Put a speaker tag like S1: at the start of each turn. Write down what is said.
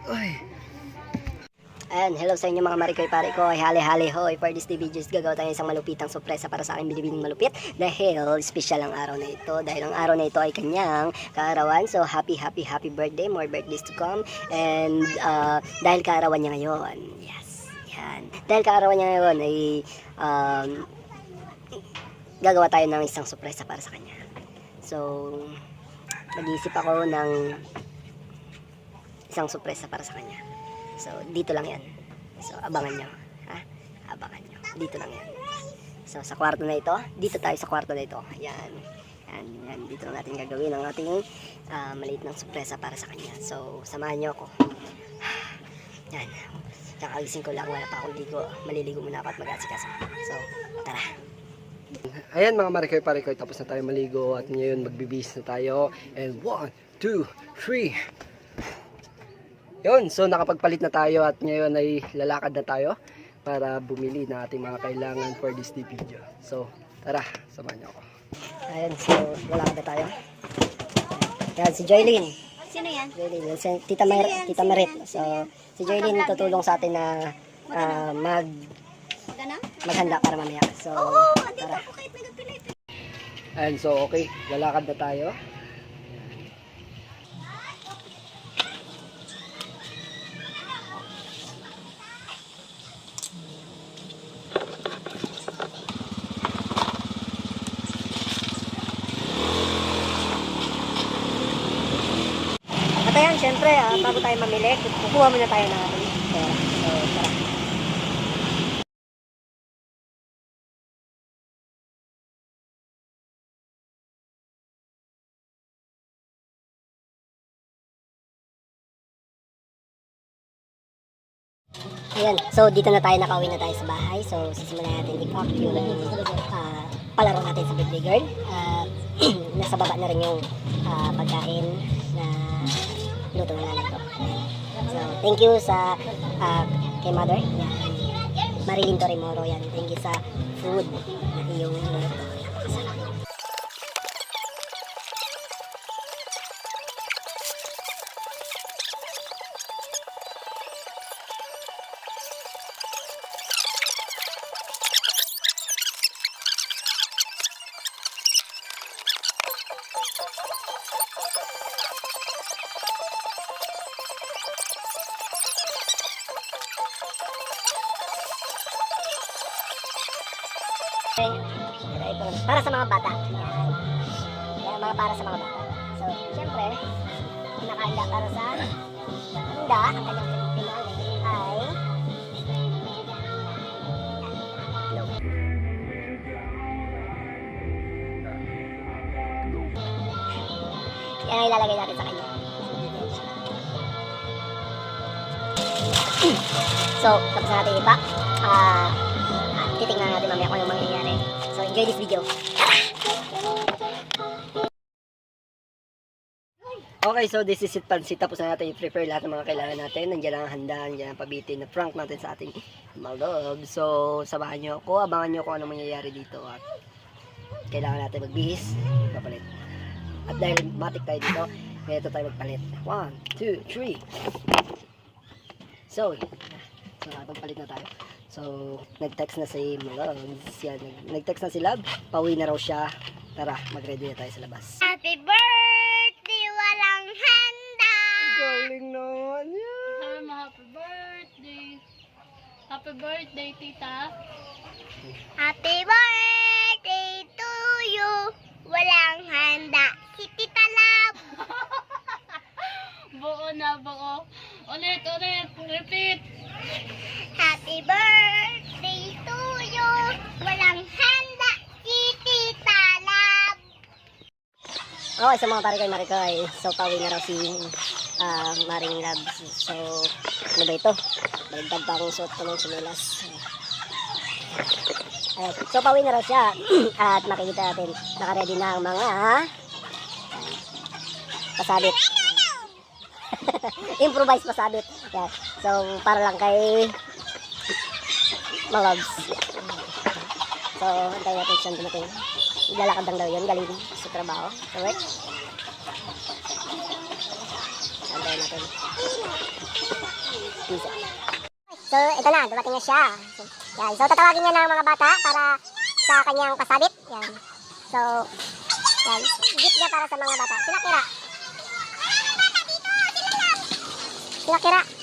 S1: Uy.
S2: Ayan, hello sa inyo mga marikoy pare ko. Hali-hali hoy, for this videos gagawa tayo isang malupitang sorpresa para sa aking binibining malupit dahil special ang araw na ito. Dahil ang araw na ito ay kanyang kaarawan. So happy birthday, more birthdays to come. And dahil kaarawan niya ngayon, yes, yan. Dahil kaarawan niya ngayon ay gagawa tayo ng isang sorpresa para sa kanya. So nag-iisip ako ng isang sorpresa para sa kanya. So, dito lang yan. So, abangan nyo. Ha? Abangan nyo. Dito lang yan. So, sa kwarto na ito, dito tayo sa kwarto na ito. Yan. Yan. Dito natin gagawin ang ating maliit ng sorpresa para sa kanya. So, samahan nyo ako. Yan. Kakagising ko lang. Wala pa akong ligo. Maliligo muna ako at mag-asikasa. So, tara.
S1: Ayan mga marikoy-parikoy, tapos na tayo maligo at ngayon magbibis na tayo. And 1, 2, 3. Yun, so nakapagpalit na tayo at ngayon ay lalakad na tayo para bumili na ating mga kailangan for this video. So, tara, samahan niyo ako.
S2: Ayan, so lalakad na tayo. Yan, si Joylyn.
S3: Sino yan?
S2: Joylyn, si Tita Marit. So, si Joylyn tutulong sa atin na maghanda para mamaya. So, tara.
S1: Ayan, so okay, lalakad na tayo.
S2: At ayan, syempre, bago tayo mamili, kukuha muna tayo ng ating pera. So, tara. Ayan, so dito na tayo, nakauwi na tayo sa bahay. So, sisimulan natin i-pack yung palaro natin sa birthday girl. Nasa baba na rin yung pagkain na luto na namin ito. So, thank you sa kay mother. Yan. Marilyn Torrimoro, yan. Thank you sa food na iyong niluto. Napakasarap. Para sa mga bata. Yan. Yan, mga para sa mga bata. So, syempre, pinakahanda para sa handa, ang kanyang pinali ay yan ang ilalagay natin sa kanya. So, tapos natin ipa. Titingnan natin mamaya kung yung mangyayari. So, enjoy this video.
S1: Okay, so this is it, pansit. Tapos na natin i-prepare lahat ng mga kailangan natin. Nandiyan ang handa, nandiyan ang pabitin na prank natin sa ating malog. So, samahan nyo ako, abangan nyo kung ano mangyayari dito. At kailangan natin magbihis, papalit. At dahil matik tayo dito, ito tayo magpalit. 1, 2, 3. So, nakapagpalit na tayo. So, nag-text na si Malogs. Yan, nag-text na si Love. Pauwi na raw siya. Tara, mag-ready na tayo sa labas.
S3: Happy birthday! Walang handa!
S1: Galing naman yan.
S4: Happy birthday. Happy birthday, tita.
S3: Happy birthday to you! Walang handa! Si Tita Love!
S4: Buo na, buo. Ulit, repeat.
S3: Happy birthday to you! Walang handa! Si Tita Love!
S2: Okay, sa mga parikoy-marikoy. So, pauwi na raw si Maring Love. So, ano ba ito? Baligtad pa akong suot ko ng sinelas. So, pauwi na raw siya. At makikita natin, nakaready na ang mga pasabit. Improvise pasabit. Yeah. So, para lang kay Malogs. So, antayin natin siyang dumating. Ilalakad lang daw yun, galing sa trabaho. So, right? Antayin natin. pizza. So, ito na, dumating na siya. So, yan. So, tatawagin niya ng mga bata para sa kanyang pasabit. Yan. So, yan. Gift niya para sa mga bata. Sila Kira. Sila Kira.